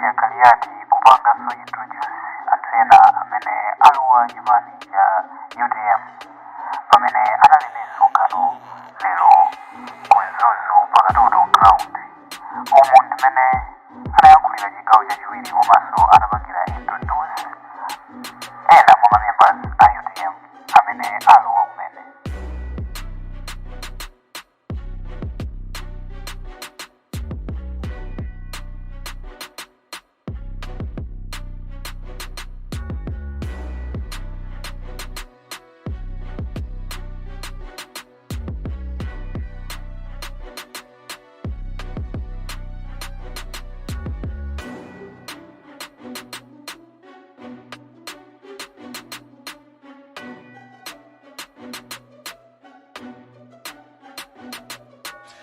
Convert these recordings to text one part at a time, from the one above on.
ya Kaliat kupanga so introduce antena amene aluwa chipani cha UTM pamene analine sungano lero kunzuzu pakatoto ground umu ndimene anayankhulira chigawo chachiwiri komanso anapangira introduce ena mwa mamembers a UTM amene aluwa kumene.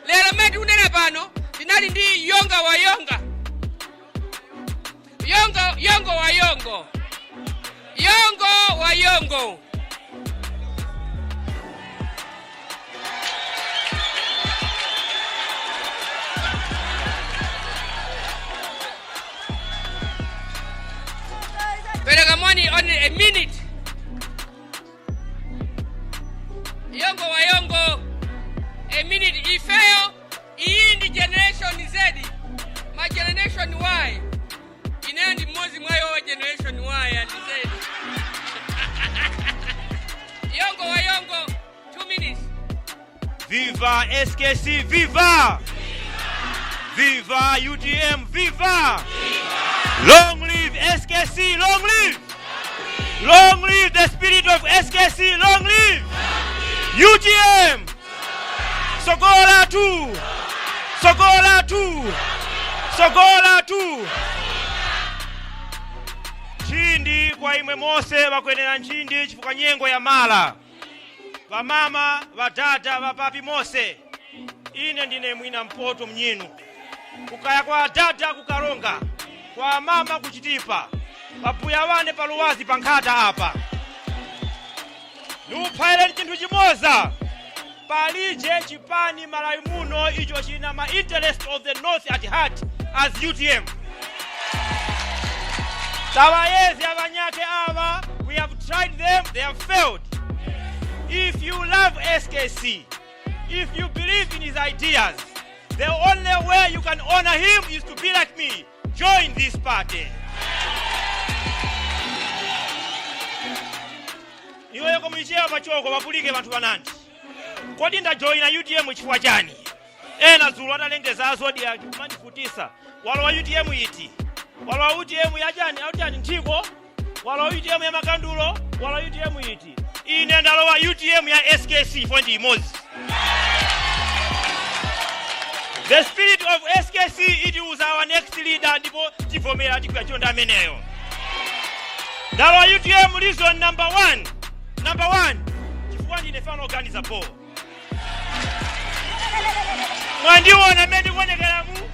Lero medu unena pano tinali ndi yonga wa yonga yongo wa yongo wa yongo. Peregamoni only a minute. Yongo wa yongo a minute. Ifeo in the generation Z, my generation Y. In the most my generation Y and Z. Yongo wa yongo, 2 minutes. Viva SKC, viva! Viva UTM, viva! Long live SKC, long live! Long live the spirit of SKC, long live! UTM! Sogola tu! Sogola tu! Sogola tu! Chindi kwa imwe mose bakwenera nchindi chifukwa nyengo ya mala. Vamama, vadada, vapapi mose. Ine ndine mwina mpoto mnyinu. Kukaya kwa dada kukaronga. Kwa mama kuchitipa. Papuya wane paluwazi pankata hapa. Nupaile ni chintu chimoza. Palije chipani malaimuno icho china ma interest of the north at heart as UTM. Tawayezi abanyake ava, we have tried them, they have failed. If you love SKC, if you believe in his ideas, the only way you can honor him is to be like me. Join this party. Iwe yoko mwichea pachoko wapulike vantu vananti. Kodi nda joina UTM chifukwa chani? Ena zulu atalengeza azodi ya manifutisa. Walo wa UTM iti. Walo wa UTM ya jani, autani ntiko. Walo wa UTM ya makandulo, walo wa UTM iti. Ine ndalo wa UTM ya SKC fondi imozi. The spirit of SKC, it was our next leader, ndipo tivomera tikuya chonda meneyo. Ndalo wa UTM reason number one. Number one, chifukwa ndine fano organiza po. Mwandiwona medi konekelamu.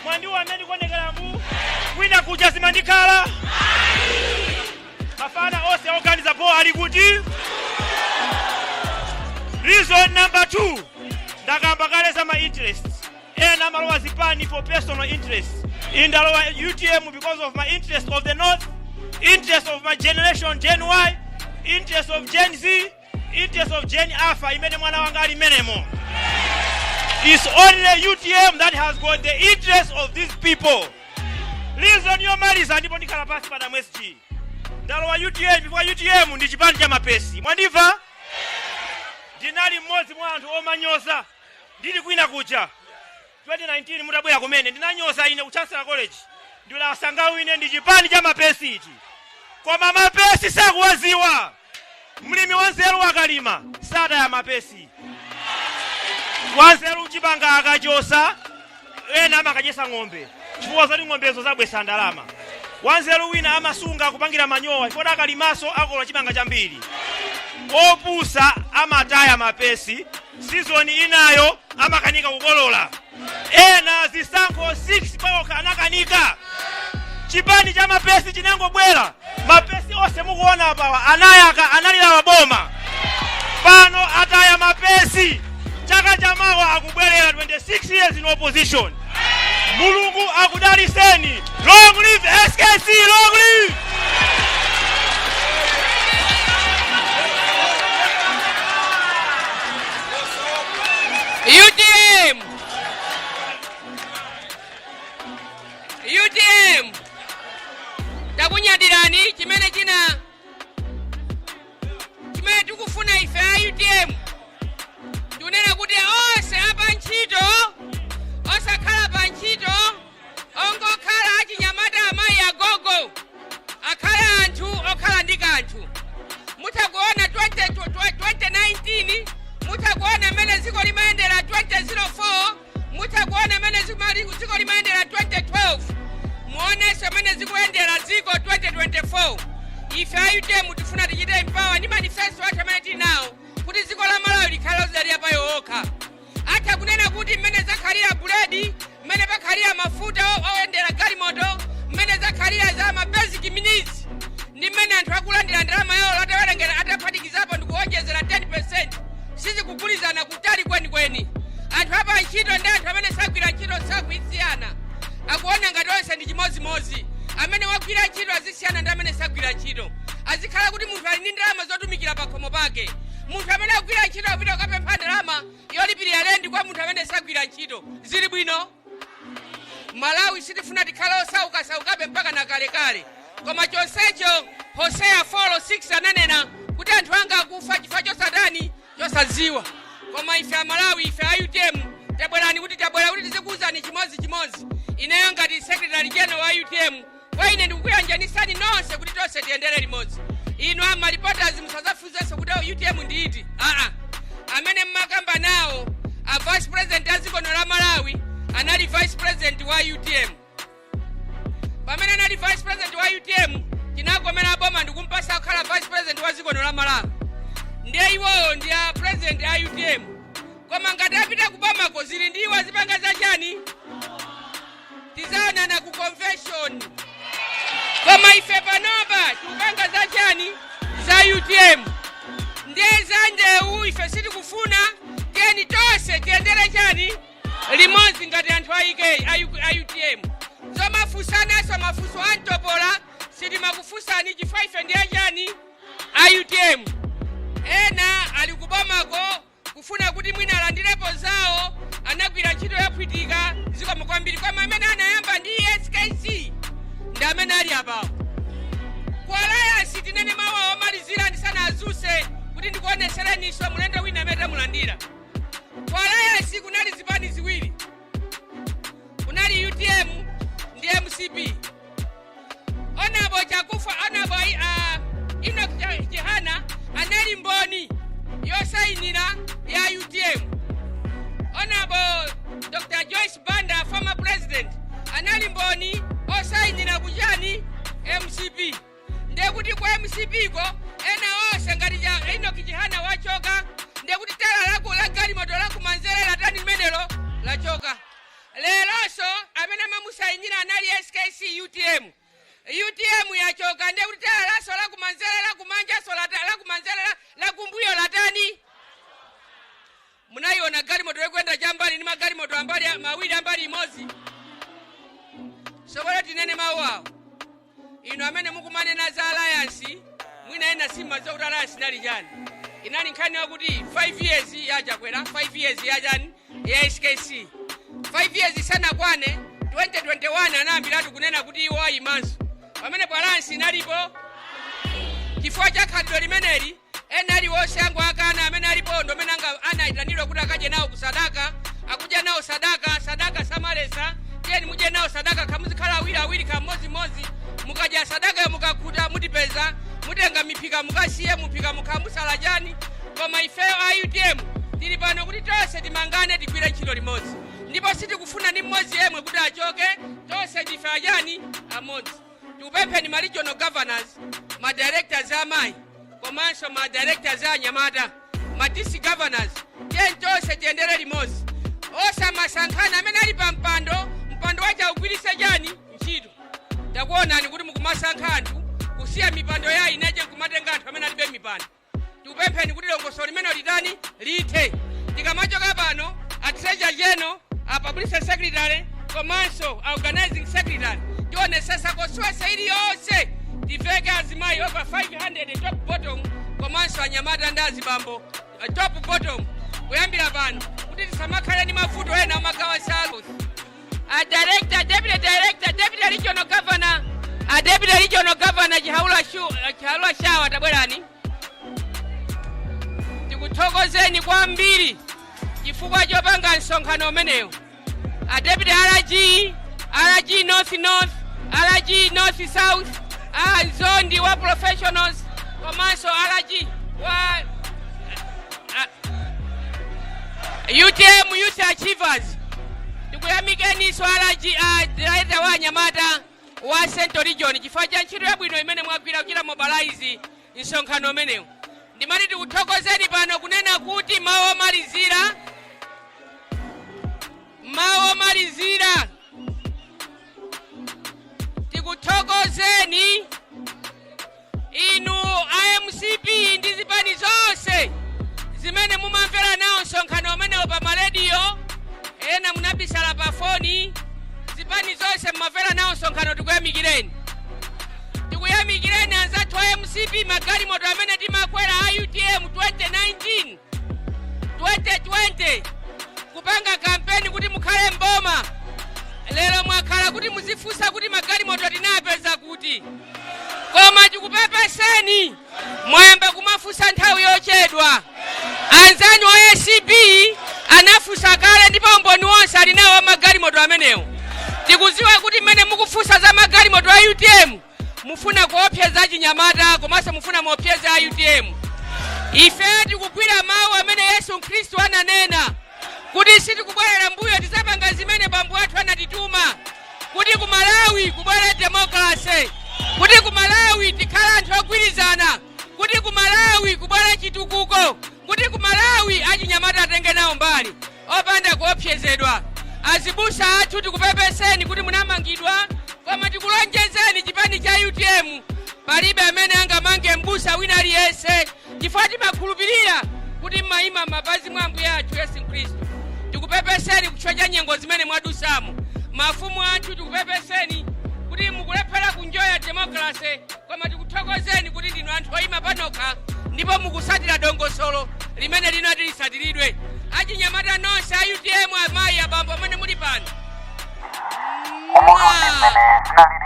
Mwandiwona medi konekelamu. Wina kuja simandikala. Mafana ose organiza po alikuti. Reason number two, ndakamba kale sama interests. Ena maluwa zipani for personal interests. Indalowa UTM because of my interest of the north, interest of my generation Gen Y, interest of Gen Z, interest of Gen Alpha, imene mwana wangali menemo. It's only UTM that has got the interest of these people. Reason yo maliza ndipo ndikala pasi pada mweschi. Ndalo wa UTM before UTM ndi chipani cha mapesi. Mwandiva? Dinali mmozi mwa anthu omanyoza. Ndili kwina kucha. 2019 mutabwera kumene ndinanyoza ine ku Chancellor College. Ndula asangawu ine ndi chipani cha mapesi iti. Koma mapesi sakuwaziwa. Mlimi wanzeru wakalima sada ya mapesi. Wanzeru uchipanga akachosa ena amakajesa ng'ombe. Chifukwa zoti ng'ombezo zabwesa ndalama. Wanzeru wina amasunga kupangira manyowa chifukwa akalimaso akola chipanga chambiri. Opusa amataya mapesi season inayo amakanika kukolola. Ena zisanko 6 paoka anakanika. Chipani cha mapesi chinangobwera. Mapesi ose mukuona hapa anayaka analira waboma. Pano ataya mapesi. Chaka chamawa akubwelera 26 years in opposition. Mulungu akudaliseni. Long live SKC, long live. UTM takunyadirani chimene tikufuna ife a UTM tunena kuti onse apa ntchito osakhala pa ntchito ongokhala achinyamata amayi agogo akhala anthu okhala ndi kanthu. Mutakuona 2019 mutakuona mene ziko limayendera 2004 mutakuona mene ziko limayendera 2012 muonese mene zikuyendera ziko 2024. Ife a UTM tifuna tichite empower ndi manifesto athu amene tili nawo kuti ziko la Malawi likhale lozalira pa yokha. Atha kunena kuti mmene zakhalira buledi, mmene pakhalira mafuta oyendera galimoto, mmene zakhalira za ma basic needs, ndi mmene anthu akulandira ndalama yawo atawerengera ataphatikizapo ndi kuonjezera 10%. Sizikugulizana kutali kwenikweni. Anthu apa ntchito ndi anthu amene sagwira ntchito sakuisiyana. Akuona ngati onse ndi chimozimozi. Amene wagwira ntchito azisiyana ndi amene sagwira ntchito. Azikhala kuti munthu ali ndi ndalama zotumikira pa khomo pake. Munthu amene agwira ntchito apita kukapempha ndalama yolipirira lendi kwa munthu amene sagwira ntchito. Zili bwino? Malawi sitifuna tikhale osaukabe mpaka na kalekale. Koma chonsecho Hosea 4:6 ananena kuti anthu anga akufa chifukwa chosadani chosadziwa. Koma ife a Malawi, ife a UTM tabwera kuti tizikuwuzani chimodzimodzi. Ineyo ngati secretary general wa UTM kwa ine ndikukuyanjanisani nonse kuti tonse tiyendere limodzi. Inu ama reporters musazafunsenso kuti UTM ndi iti. Amene mmakamba nawo a vice president azikono la Malawi anali vice president wa UTM. Pamene anali vice president wa UTM tinagomera boma ndikumpasa kukhala vice president wa zikono la Malawi. Ndiye iwowo ndi a president a UTM. Koma ngati apita kubomako zili ndi iwo azipanga zachani? Tizaonana ku convention. Koma ife panopa tikupanga zachani? Za UTM. Ndiye zandewu ife sitikufuna tiyeni tonse tiyendere chani? Limodzi ngati anthu a UTM. Zomafusanaso mafuso antopola sitimakufusani chifukwa ife ndiye chani? A UTM. Ena ali kubomako kufuna kuti mwina alandirepo zawo anagwira ntchito yapwitika zikomo kwambiri. Koma amene anayamba ndi SKC ndi amene ali apawo. Kwa alliance tinene mawu omalizira ndisana azuse kuti ndikuonesereniso mulendo wina amene mulandira. Kwa alliance kunali zipani ziwiri. Kunali UTM ndi MCP. Onabo chakufa onabo Kachikenaso anali mboni yosayinira ya UTM. Honorable Dr. Joyce Banda, former president, anali mboni osayinira kujani MCP. Ndekuti kwa MCP ko ena onse ngati Kachikenaso wachoka, ndekuti tala lako la galimoto la kumanzerera tani menelo lachoka. Leroso amene mamusayinira anali SKC UTM. UTM yachoka ndekuti tala laso la kumanzerera kumanja la kumanzerera la kumbuyo latani. Munaiona galimoto yekwenda chambali ni magalimoto ambali mawili ambali imozi. Sobola tinene mawu. Ino amene mukumanena za alliance mwina ena sima za alliance nali jani. Inali nkhani wakuti 5 years yachakwera 5 years yajani ya SKC. 5 years sana kwane 2021 anambiratu kunena kuti iwo ayimanso. Pamene alliance inalipo chifukwa cha khadiro limeneli ena ali woshango akana amene alipo ndo amene anayitanidwa kuti akaje nawo kusadaka akuja nawo sadaka samalesa tiyeni muje nawo sadaka kamuzikhala awiri kamodzi mukaja sadaka mukakhuta mutipeza mutenga miphika mukasiye muphika mukhamusala jani. Koma ifeyo a UTM tili pano kuti tonse timangane tigwire ntchito limodzi. Ndipo sitikufuna ni mmodzi yemwe kuti achoke, tonse ndife ajani amodzi. Tikupempheni ma regional governors, ma directors amayi, komanso ma directors anyamata, ma district governors, tiyeni tonse tiyendere limodzi. Osamasankhana amene ali pa mpando wacha ugwirise jani ntchito. Takuonani kuti mukumasankha anthu kusiya mipando ya ineje kumatenga anthu amene alibe mipando. Tikupempheni kuti longoso limene litani lithe. Tikamachoka pano a treasurer general, a publicity secretary, komanso organizing secretary tione sasa koswesa ili yose tiveke azimayi over 500 top bottom komanso anyamata ndazi bambo top bottom kuyambira pano kuti tisamakhale ni mavuto ena omagawa salary. A director, deputy director, deputy regional governor, a deputy regional governor Chihaula Shawa tabwerani. Tikuthokozeni kwambiri chifukwa chopanga nsonkhano umenewu. A deputy RG North, RG North South, Nzondi wa professionals, komanso RG wa UTM Youth Achievers. Tikuyamikeni swalaji director wa Nyamata wa Central Region chifukwa cha ntchito yabwino imene mwagwira kuchita mobilize nsonkhano umenewu. Ndimati tikuthokozeni pano kunena kuti mawu omalizira tikuthokozeni inu IMCP ndi zipani zonse zimene mumamvera nawo nsonkhano umenewu pa marediyo ena munabisala pa foni zipani zonse mumamvera nawo nsonkhano tikuyamikireni anzathu a MCP magalimoto amene timakwera a UTM 2020 kupanga kampeni kuti mukhale mboma. Lero mwakhala kuti muzifunsa kuti magalimoto tinapeza kuti, koma tikupepeseni mwayamba kumafunsa nthawi yochedwa. Anzanu a ACP anafunsa kale ndipo mboni wonse ali nawo magalimoto amenewo. Tikuziwa kuti mmene mukufunsa za magalimoto a UTM mufuna kuopseza Chinyamata komanso mufuna muopseza a UTM. Ife tikugwira mawu amene Yesu Khristu ananena kuti sitikubwerera mbuyo tisapanga zimene bambo athu anatituma kuti ku Malawi kubwere democracy, kuti ku Malawi tikhala anthu ogwirizana, kuti ku Malawi kubwere chitukuko, kuti ku Malawi Achinyamata atenge nawo mbali opanda kuopsezedwa. Azibusa athu tikupepeseni kuti munamangidwa, koma tikulonjezeni chipani cha UTM palibe amene angamange mbusa wina aliyense chifukwa timakhulupirira kuti mmayima mapazi mwa Ambuye athu Yesu Khristu. Tikupepeseni kuchwa cha nyengo zimene mwadusamo. Mafumu athu tikupepeseni kuti mukulephera kunjoya democracy, koma tikuthokozeni kuti ndinu anthu oyima panokha ndipo mukusatira dongosolo limene linati lisatiridwe. Achinyamata nonse a UTM amayi abambo amene muli pano. Umulungi mmene zinali